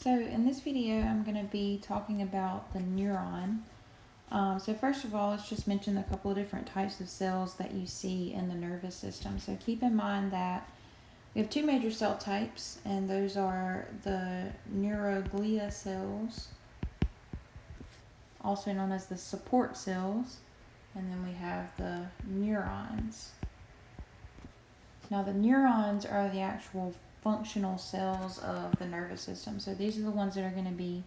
So in this video, I'm going to be talking about the neuron. So first of all, let's just mention a couple of different types of cells that you see in the nervous system. So keep in mind that we have two major cell types, and those are the neuroglia cells, also known as the support cells, and then we have the neurons. Now the neurons are the actual functional cells of the nervous system. So these are the ones that are going to be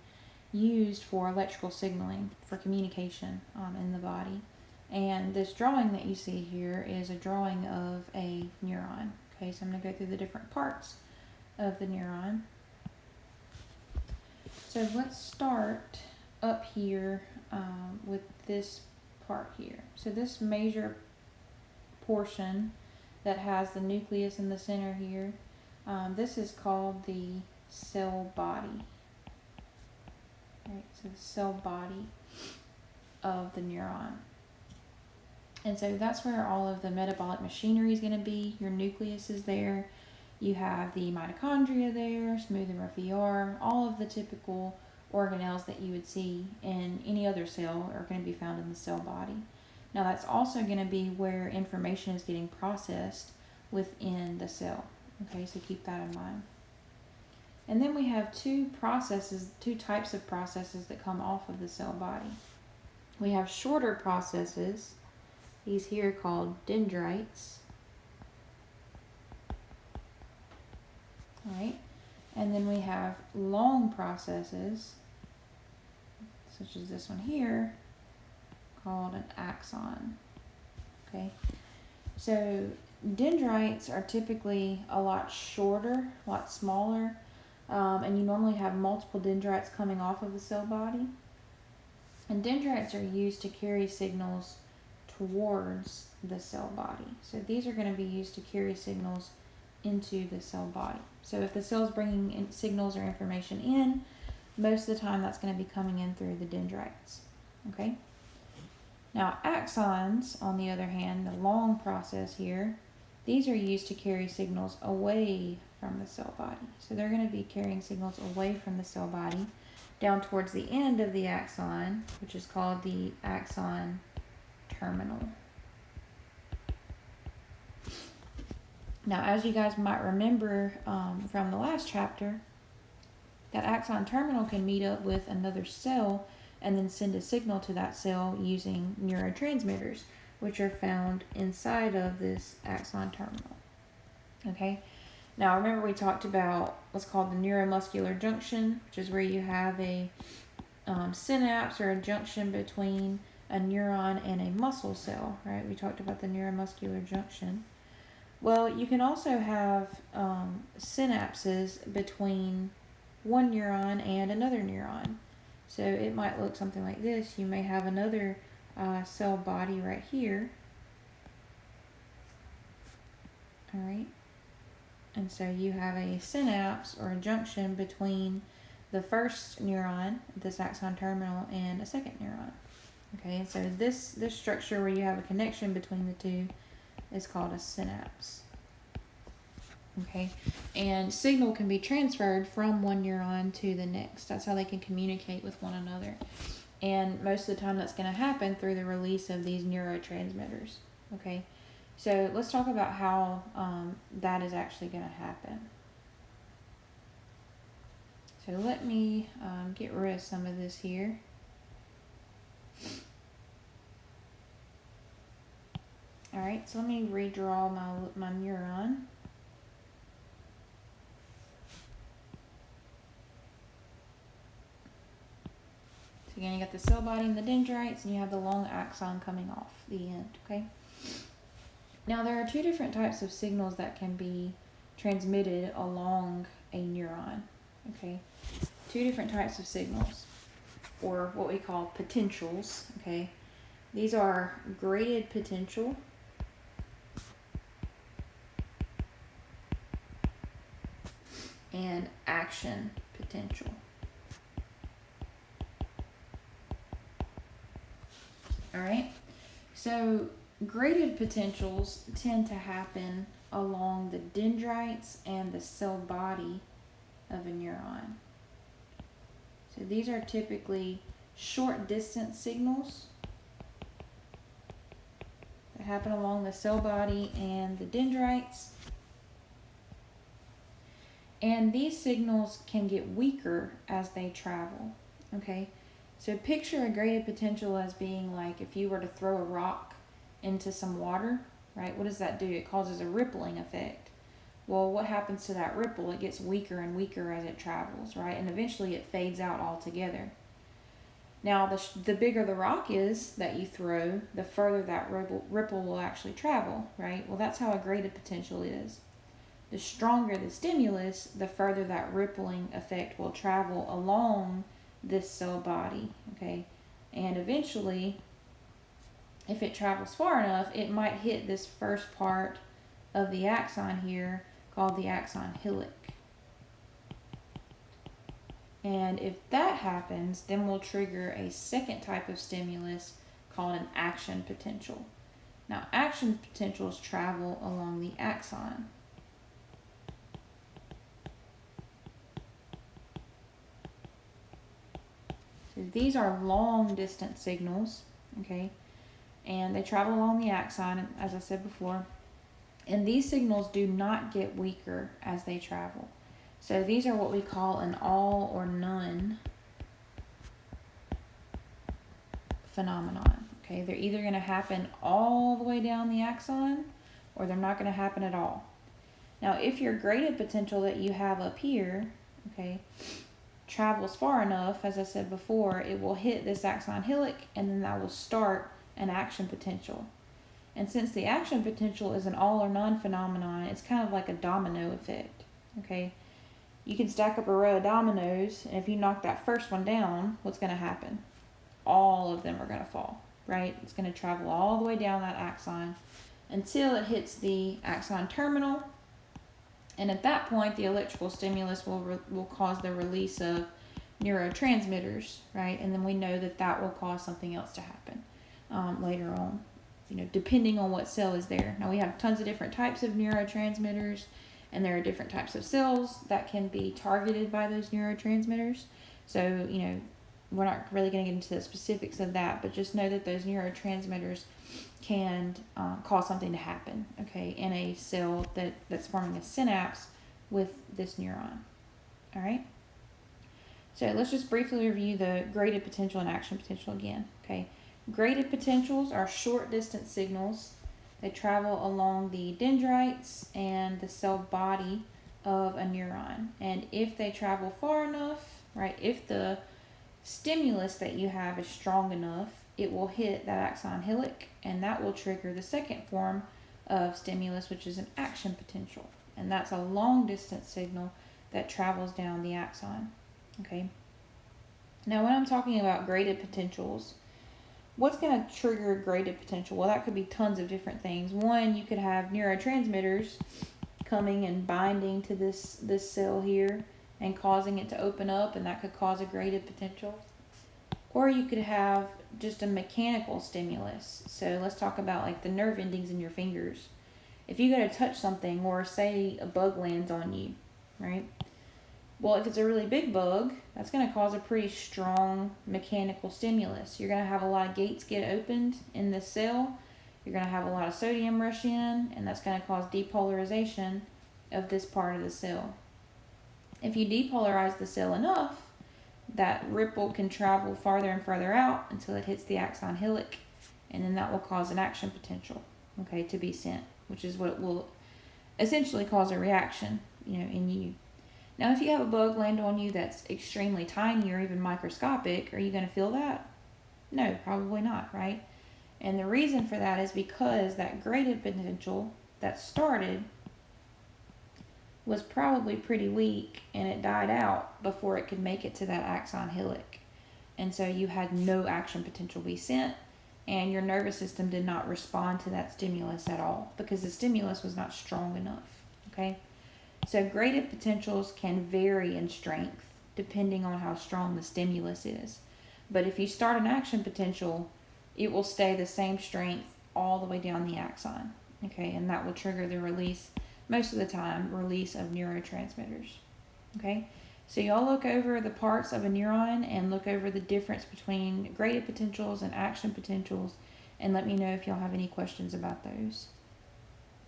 used for electrical signaling, for communication in the body. And this drawing that you see here is a drawing of a neuron. Okay, so I'm going to go through the different parts of the neuron. So let's start up here with this part here. So this major portion that has the nucleus in the center here, this is called the cell body. Right, so the cell body of the neuron. And so that's where all of the metabolic machinery is going to be. Your nucleus is there. You have the mitochondria there, smooth and roughy R. All of the typical organelles that you would see in any other cell are going to be found in the cell body. Now that's also going to be where information is getting processed within the cell. Okay, so keep that in mind. And then we have two types of processes that come off of the cell body. We have shorter processes, these here called dendrites. All right, and then we have long processes, such as this one here, called an axon. Okay, so dendrites are typically a lot shorter, a lot smaller, and you normally have multiple dendrites coming off of the cell body. And dendrites are used to carry signals towards the cell body. So these are going to be used to carry signals into the cell body. So if the cell's bringing in signals or information in, most of the time that's going to be coming in through the dendrites. Okay. Now axons, on the other hand, the long process here, these are used to carry signals away from the cell body. So they're going to be carrying signals away from the cell body down towards the end of the axon, which is called the axon terminal. Now, as you guys might remember from the last chapter, that axon terminal can meet up with another cell and then send a signal to that cell using neurotransmitters, which are found inside of this axon terminal. Okay, now remember we talked about what's called the neuromuscular junction, which is where you have a synapse or a junction between a neuron and a muscle cell, right? We talked about the neuromuscular junction. Well, you can also have synapses between one neuron and another neuron. So it might look something like this. You may have another cell body right here. All right. And so you have a synapse or a junction between the first neuron, this axon terminal, and a second neuron. Okay, and so this structure where you have a connection between the two is called a synapse. Okay, and signal can be transferred from one neuron to the next. That's how they can communicate with one another. And most of the time that's going to happen through the release of these neurotransmitters. Okay, so let's talk about how that is actually going to happen. So let me get rid of some of this here. All right, so let me redraw my neuron. So again, you got the cell body and the dendrites, and you have the long axon coming off the end, okay? Now, there are two different types of signals that can be transmitted along a neuron, okay? Two different types of signals, or what we call potentials, okay? These are graded potential and action potential. All right, so graded potentials tend to happen along the dendrites and the cell body of a neuron. So these are typically short distance signals that happen along the cell body and the dendrites. And these signals can get weaker as they travel, okay? So picture a graded potential as being like if you were to throw a rock into some water, right? What does that do? It causes a rippling effect. Well, what happens to that ripple? It gets weaker and weaker as it travels, right? And eventually it fades out altogether. Now, the bigger the rock is that you throw, the further that ripple will actually travel, right? Well, that's how a graded potential is. The stronger the stimulus, the further that rippling effect will travel along this cell body, okay? And eventually, if it travels far enough, it might hit this first part of the axon here called the axon hillock. And if that happens, then we'll trigger a second type of stimulus called an action potential. Now, action potentials travel along the axon. So these are long distance signals, okay? And they travel along the axon, as I said before. And these signals do not get weaker as they travel. So these are what we call an all or none phenomenon, okay? They're either going to happen all the way down the axon or they're not going to happen at all. Now, if your graded potential that you have up here, okay, travels far enough, as I said before, it will hit this axon hillock and then that will start an action potential. And since the action potential is an all or none phenomenon, it's kind of like a domino effect, okay? You can stack up a row of dominoes, and if you knock that first one down, what's going to happen? All of them are going to fall, right? It's going to travel all the way down that axon until it hits the axon terminal. And at that point, the electrical stimulus will cause the release of neurotransmitters, right? And then we know that that will cause something else to happen later on, depending on what cell is there. Now, we have tons of different types of neurotransmitters, and there are different types of cells that can be targeted by those neurotransmitters. So, we're not really going to get into the specifics of that, but just know that those neurotransmitters can cause something to happen, okay, in a cell that's forming a synapse with this neuron. All right? So let's just briefly review the graded potential and action potential again, okay? Graded potentials are short distance signals. They travel along the dendrites and the cell body of a neuron. And if they travel far enough, right, if the stimulus that you have is strong enough, it will hit that axon hillock, and that will trigger the second form of stimulus, which is an action potential. And that's a long distance signal that travels down the axon, okay? Now, when I'm talking about graded potentials, what's going to trigger graded potential? Well, that could be tons of different things. One, you could have neurotransmitters coming and binding to this cell here and causing it to open up, and that could cause a graded potential. Or you could have just a mechanical stimulus. So let's talk about like the nerve endings in your fingers. If you go to touch something, or say a bug lands on you, right? Well, if it's a really big bug, that's going to cause a pretty strong mechanical stimulus. You're going to have a lot of gates get opened in this cell. You're going to have a lot of sodium rush in, and that's going to cause depolarization of this part of the cell. If you depolarize the cell enough, that ripple can travel farther and farther out until it hits the axon hillock, and then that will cause an action potential, okay, to be sent, which is what will essentially cause a reaction, in you. Now, if you have a bug land on you that's extremely tiny or even microscopic, are you going to feel that? No, probably not, right? And the reason for that is because that graded potential that started was probably pretty weak, and it died out before it could make it to that axon hillock. And so you had no action potential be sent, and your nervous system did not respond to that stimulus at all because the stimulus was not strong enough, okay? So graded potentials can vary in strength depending on how strong the stimulus is. But if you start an action potential, it will stay the same strength all the way down the axon, okay? And that will trigger the release, most of the time, release of neurotransmitters, okay? So y'all look over the parts of a neuron and look over the difference between graded potentials and action potentials, and let me know if y'all have any questions about those.